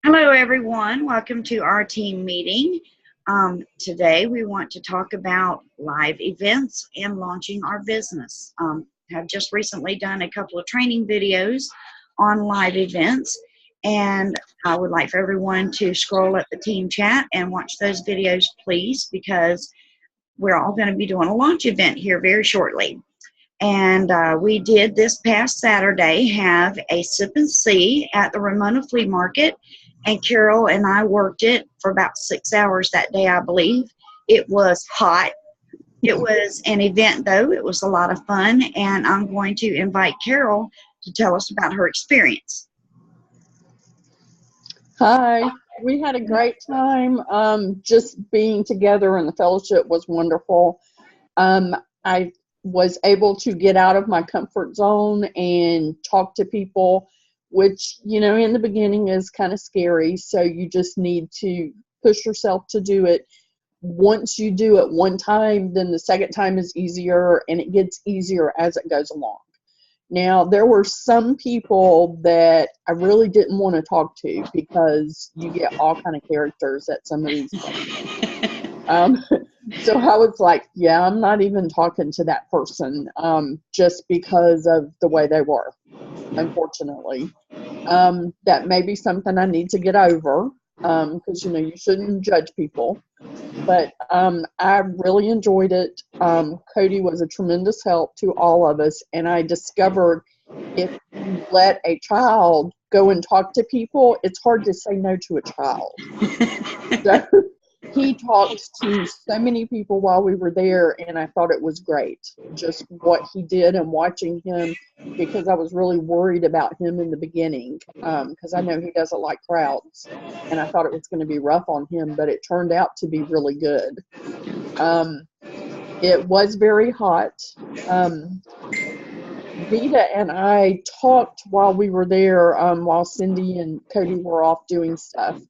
Hello, everyone. Welcome to our team meeting. Today, we want to talk about live events and launching our business. Have just recently done a couple of training videos on live events, and I would like for everyone to scroll up the team chat and watch those videos, please, because we're all going to be doing a launch event here very shortly. And we did this past Saturday have a sip and see at the Ramona Flea Market. And Carol and I worked it for about 6 hours that day, I believe. It was hot. It was an event, though. It was a lot of fun. And I'm going to invite Carol to tell us about her experience. Hi. We had a great time. Just being together, and the fellowship was wonderful. I was able to get out of my comfort zone and talk to people, which, you know, in the beginning is kind of scary. So you just need to push yourself to do it. Once you do it one time, then the second time is easier, and it gets easier as it goes along. Now, there were some people that I really didn't want to talk to because you get all kind of characters at some of these things. So I was like, yeah, I'm not even talking to that person just because of the way they were, unfortunately. That may be something I need to get over because, you know, you shouldn't judge people. But I really enjoyed it. Cody was a tremendous help to all of us. And I discovered if you let a child go and talk to people, it's hard to say no to a child. So he talked to so many people while we were there, and I thought it was great, just what he did and watching him, because I was really worried about him in the beginning because I know he doesn't like crowds, and I thought it was going to be rough on him, but it turned out to be really good. It was very hot. Vita and I talked while we were there, while Cindy and Cody were off doing stuff.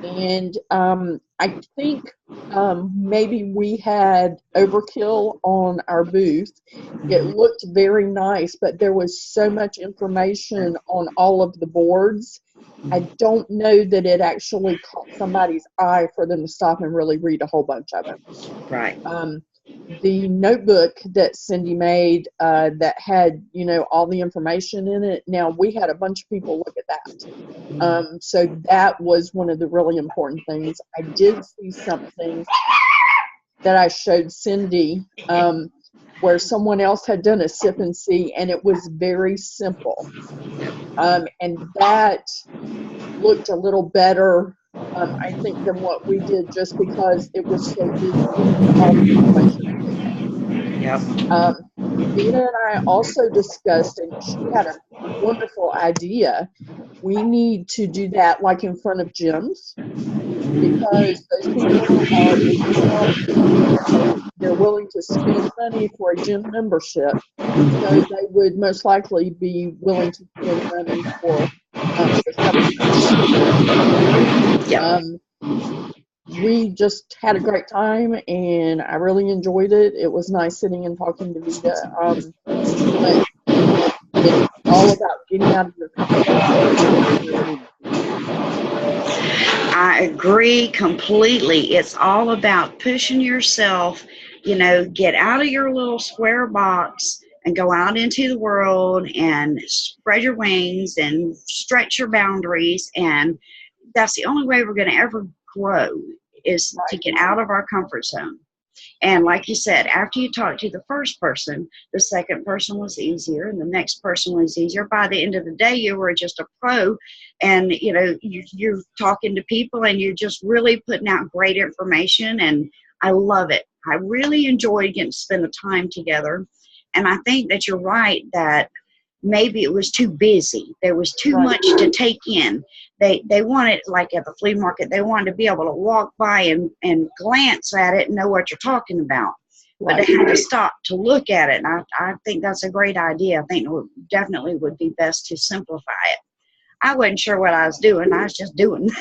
And I think maybe we had overkill on our booth. It looked very nice, but there was so much information on all of the boards. I don't know that it actually caught somebody's eye for them to stop and really read a whole bunch of it. Right. The notebook that Cindy made that had, you know, all the information in it. Now, we had a bunch of people look at that. So that was one of the really important things. I did see something that I showed Cindy where someone else had done a sip and see, and it was very simple. And that looked a little better, I think, than what we did, just because it was so easy to all the information. Yep. Vita and I also discussed, and she had a wonderful idea. We need to do that like in front of gyms, because those people they're willing to spend money for a gym membership, so they would most likely be willing to spend money for the supplement. We just had a great time, and I really enjoyed it. It was nice sitting and talking to Vita. But it's all about getting out of your comfort zone. I agree completely. It's all about pushing yourself, you know, get out of your little square box and go out into the world and spread your wings and stretch your boundaries. And that's the only way we're going to ever grow, is to get out of our comfort zone. And like you said, after you talk to the first person, the second person was easier, and the next person was easier. By the end of the day, you were just a pro, and you know you're talking to people, and you're just really putting out great information. And I love it. I really enjoyed getting to spend the time together. And I think that you're right that maybe it was too busy. There was too much to take in. They wanted, like at the flea market, they wanted to be able to walk by and glance at it and know what you're talking about. But they had to stop to look at it. And I think that's a great idea. I think it definitely would be best to simplify it. I wasn't sure what I was doing. I was just doing.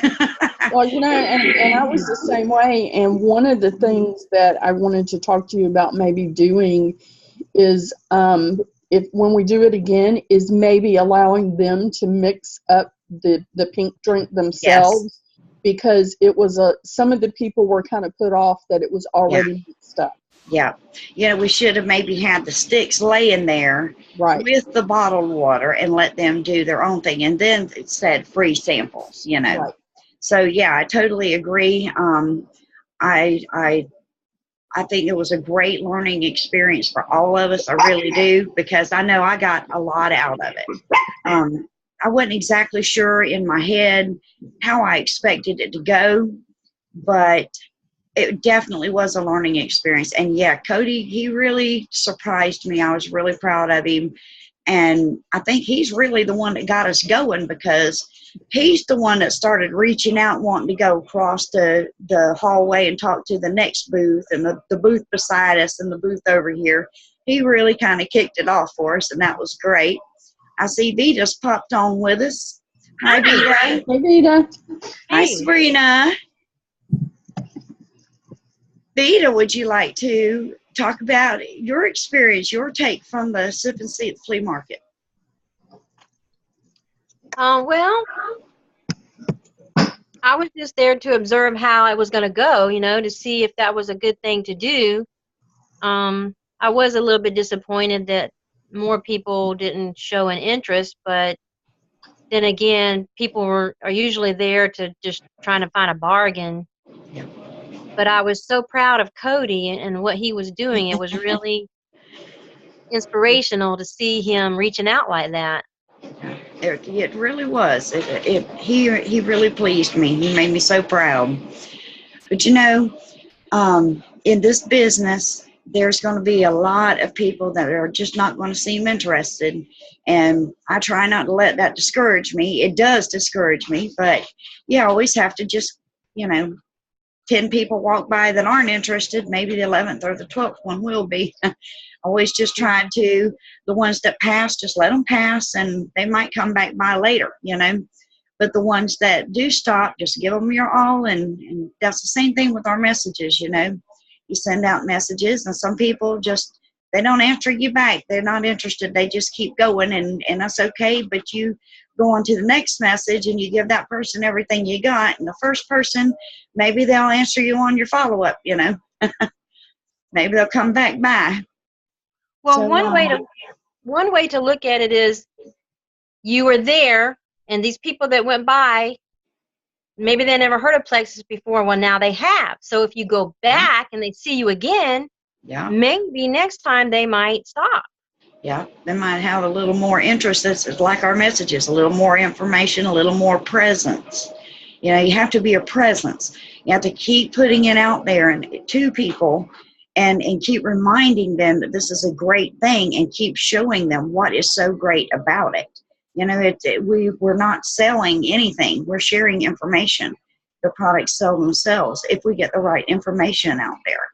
Well, you know, and I was the same way. And one of the things that I wanted to talk to you about maybe doing is if when we do it again, is maybe allowing them to mix up the pink drink Yes. themselves, because it was some of the people were kind of put off that it was Yeah. already mixed up. Yeah. We should have maybe had the sticks laying there Right. with the bottled water and let them do their own thing. And then it said free samples, Right. So, yeah, I totally agree. I, I, I think it was a great learning experience for all of us. I really do, because I know I got a lot out of it. I wasn't exactly sure in my head how I expected it to go, but it definitely was a learning experience. And yeah, Cody, he really surprised me. I was really proud of him. And I think he's really the one that got us going, because he's the one that started reaching out, wanting to go across the hallway and talk to the next booth, and the booth beside us and the booth over here. He really kind of kicked it off for us, and that was great. I see Vita's popped on with us. Hi, Vita. Hey, Vita. Hi, Sabrina. Vita, would you like to talk about your experience, your take from the Sip and See at the flea market? Well, I was just there to observe how it was going to go, to see if that was a good thing to do. I was a little bit disappointed that more people didn't show an interest, but then again, people are usually there to just trying to find a bargain. Yeah. But I was so proud of Cody and what he was doing. It was really inspirational to see him reaching out like that. It really was. He really pleased me. He made me so proud. But in this business, there's going to be a lot of people that are just not going to seem interested. And I try not to let that discourage me. It does discourage me, but you always have to just, 10 people walk by that aren't interested, maybe the 11th or the 12th one will be. Always just trying to, the ones that pass, just let them pass, and they might come back by later, But the ones that do stop, just give them your all, and that's the same thing with our messages, You send out messages, and some people just, they don't answer you back. They're not interested. They just keep going, and that's okay, but you go on to the next message, and you give that person everything you got, and the first person, maybe they'll answer you on your follow-up, Maybe they'll come back by. Well, So, one way to look at it is you were there, and these people that went by, maybe they never heard of Plexus before. Well, now they have. So if you go back and they see you again, maybe next time they might stop. Yeah, they might have a little more interest. It's like our messages, a little more information, a little more presence. You have to be a presence. You have to keep putting it out there and to people, and keep reminding them that this is a great thing, and keep showing them what is so great about it. We're not selling anything. We're sharing information. The products sell themselves if we get the right information out there.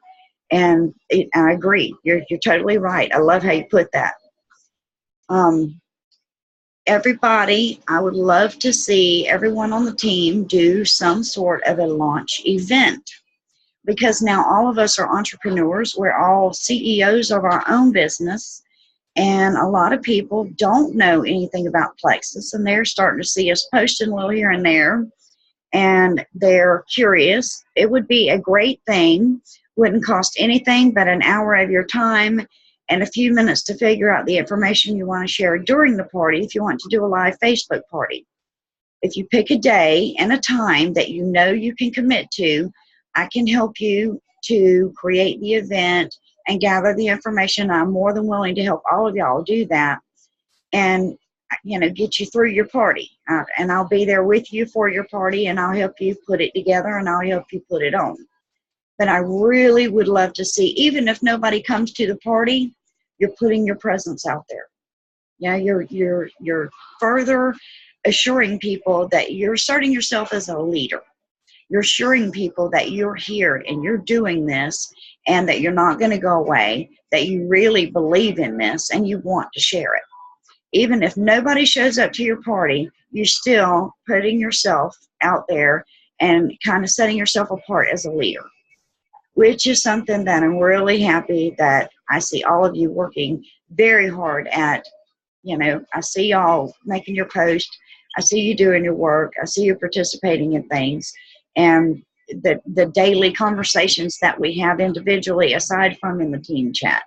And I agree. You're totally right. I love how you put that. Everybody, I would love to see everyone on the team do some sort of a launch event, because now all of us are entrepreneurs. We're all CEOs of our own business, and a lot of people don't know anything about Plexus, and they're starting to see us posting a little here and there, and they're curious. It would be a great thing. Wouldn't cost anything but an hour of your time and a few minutes to figure out the information you want to share during the party if you want to do a live Facebook party. If you pick a day and a time that you can commit to, I can help you to create the event and gather the information. I'm more than willing to help all of y'all do that and, get you through your party. And I'll be there with you for your party, and I'll help you put it together, and I'll help you put it on. But I really would love to see, even if nobody comes to the party, you're putting your presence out there. Yeah, you're further assuring people that you're asserting yourself as a leader. You're assuring people that you're here and you're doing this, and that you're not going to go away, that you really believe in this and you want to share it. Even if nobody shows up to your party, you're still putting yourself out there and kind of setting yourself apart as a leader, which is something that I'm really happy that I see all of you working very hard at. I see y'all making your post. I see you doing your work. I see you participating in things. And the daily conversations that we have individually, aside from in the team chat.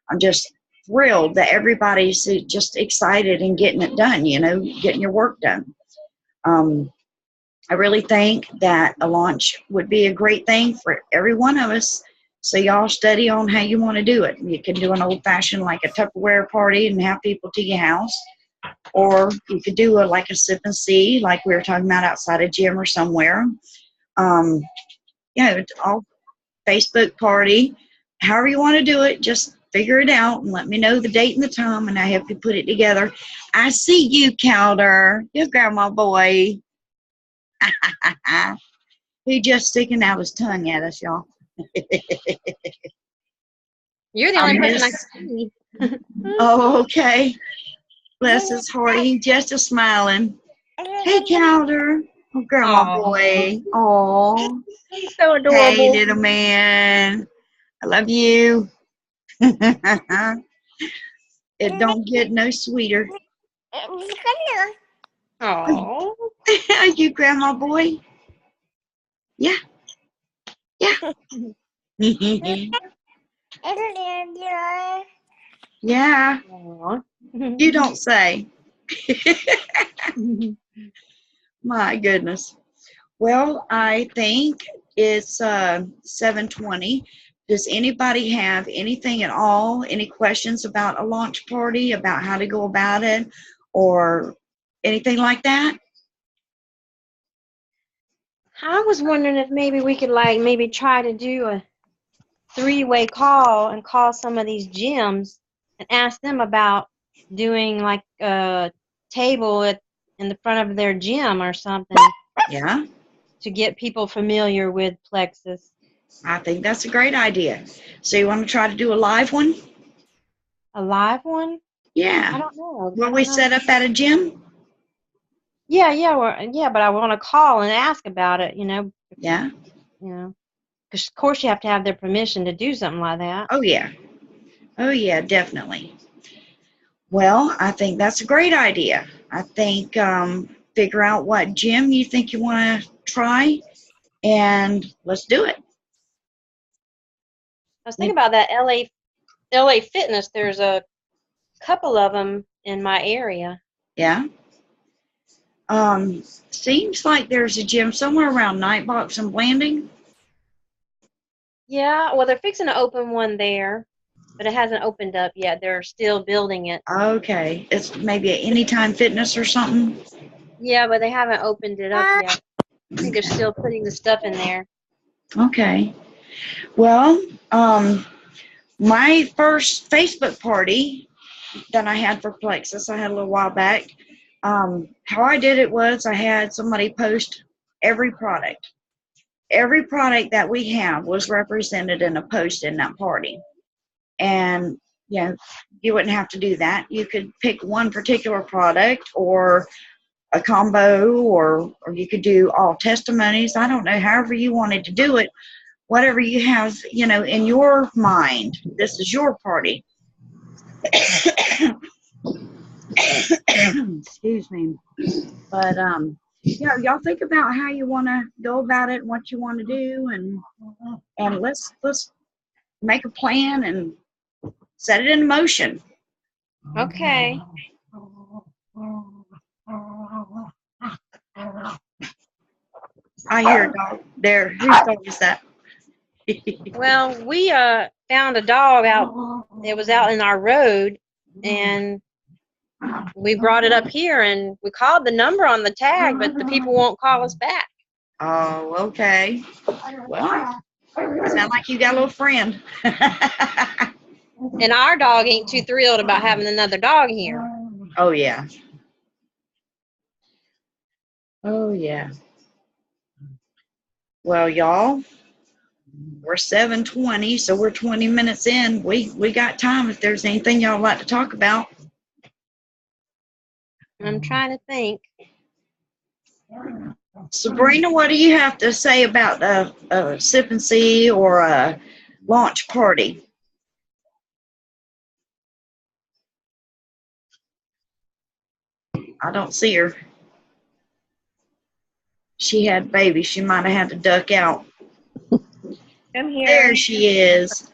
I'm just thrilled that everybody's just excited and getting it done, getting your work done. I really think that a launch would be a great thing for every one of us. So y'all study on how you want to do it. You can do an old-fashioned, like a Tupperware party and have people to your house. Or you could do like a sip and see, like we were talking about outside a gym or somewhere. All Facebook party. However you want to do it, just figure it out and let me know the date and the time, and I help you put it together. I see you, Calder. Your grandma boy. He just sticking out his tongue at us, y'all. You're the only person I can see. Oh, okay. Bless his heart. He just a smiling. Hey, Calder. Oh, grandma boy. Oh, He's so adorable. Hey, little man. I love you. It don't get no sweeter. Oh. Are you grandma boy? Yeah. Yeah. Yeah. You don't say. My goodness. Well, I think it's 7:20. Does anybody have anything at all? Any questions about a launch party, about how to go about it, or anything like that? I was wondering if maybe we could maybe try to do a three-way call and call some of these gyms and ask them about doing like a table in the front of their gym or something. Yeah. To get people familiar with Plexus. I think that's a great idea. So you want to try to do a live one? A live one? Yeah. I don't know. Will we set up at a gym? Yeah, but I want to call and ask about it, Yeah. Because of course you have to have their permission to do something like that. Oh, yeah. Oh, yeah, definitely. Well, I think that's a great idea. I think figure out what gym you think you want to try, and let's do it. I was thinking about that LA Fitness. There's a couple of them in my area. Yeah. Seems like there's a gym somewhere around Nightbox and Blanding. Yeah, well, they're fixing to open one there, but it hasn't opened up yet. They're still building it. Okay. It's maybe at Anytime Fitness or something. Yeah, but they haven't opened it up yet. I think they're still putting the stuff in there. Okay. Well, my first Facebook party that I had for Plexus, I had a little while back. How I did it was I had somebody post every product. Every product that we have was represented in a post in that party. And, you wouldn't have to do that. You could pick one particular product or a combo, or you could do all testimonies. I don't know, however you wanted to do it, whatever you have, in your mind. This is your party. Excuse me. But, y'all think about how you want to go about it and what you want to do, and let's make a plan and set it in motion. Okay. I hear a dog there. Whose dog is that? Well, we found a dog out. It was out in our road, and we brought it up here, and we called the number on the tag, but the people won't call us back. Oh, okay. Well, sound like you got a little friend. And our dog ain't too thrilled about having another dog here. Oh, yeah. Oh, yeah. Well, y'all, we're 7:20, so we're 20 minutes in. We got time if there's anything y'all like to talk about. I'm trying to think. Sabrina, what do you have to say about a sip and see or a launch party? I don't see her. She had baby. She might have had to duck out. I'm here. There she is.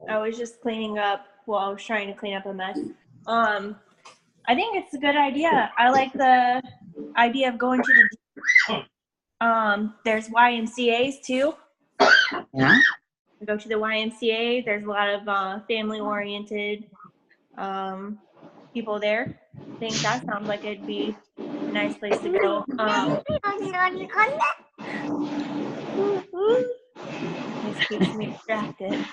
I was just cleaning up. Well, I was trying to clean up a mess. I think it's a good idea. I like the idea of going to the. There's YMCA's too. Yeah. Go to the YMCA. There's a lot of family-oriented people there. I think that sounds like it'd be a nice place to go. This keeps me distracted.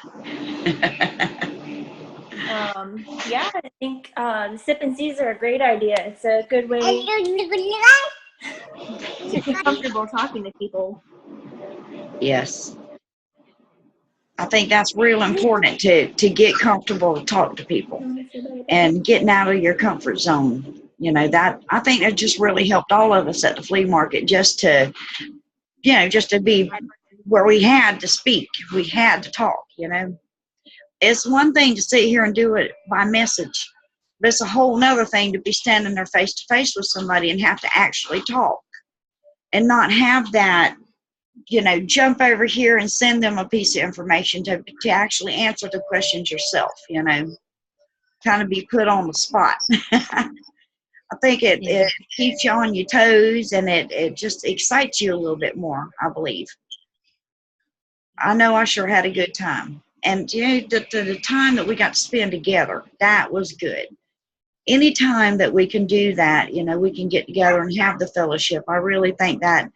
Yeah, I think the sip and seas are a great idea. It's a good way to get comfortable talking to people. Yes. I think that's real important to get comfortable to talk to people and getting out of your comfort zone. You know, that I think that just really helped all of us at the flea market just to be where we had to speak. We had to talk, you know. It's one thing to sit here and do it by message, but it's a whole nother thing to be standing there face to face with somebody and have to actually talk and not have that, you know, jump over here and send them a piece of information to actually answer the questions yourself, you know, kind of be put on the spot. I think it keeps you on your toes, and it just excites you a little bit more, I believe. I know I sure had a good time. And, you know, the time that we got to spend together, that was good. Any time that we can do that, you know, we can get together and have the fellowship. I really think that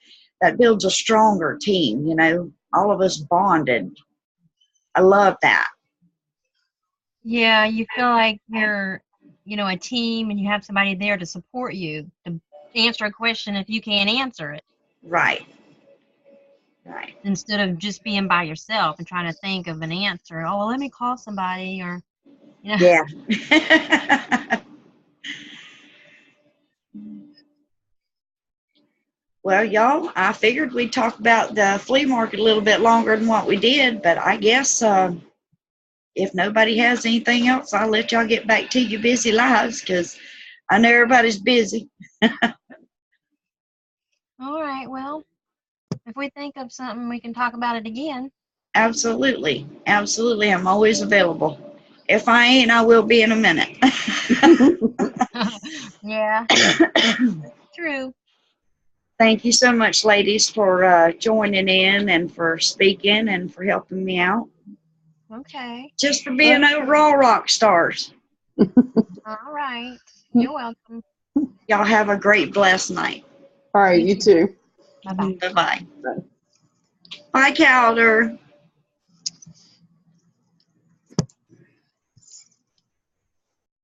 builds a stronger team, you know, all of us bonded. I love that. Yeah, you feel like you're, you know, a team and you have somebody there to support you, to answer a question if you can't answer it. Right. Right. Instead of just being by yourself and trying to think of an answer. Oh, well, let me call somebody, or, you know. Yeah. Well, y'all, I figured we'd talk about the flea market a little bit longer than what we did, but I guess if nobody has anything else, I'll let y'all get back to your busy lives, because I know everybody's busy. All right, well, if we think of something, we can talk about it again. Absolutely. Absolutely. I'm always available. If I ain't, I will be in a minute. Yeah. True. Thank you so much, ladies, for joining in and for speaking and for helping me out. Okay. Just for being overall rock stars. All right. You're welcome. Y'all have a great, blessed night. All right, you too. Bye-bye. Bye-bye. Bye, Calder.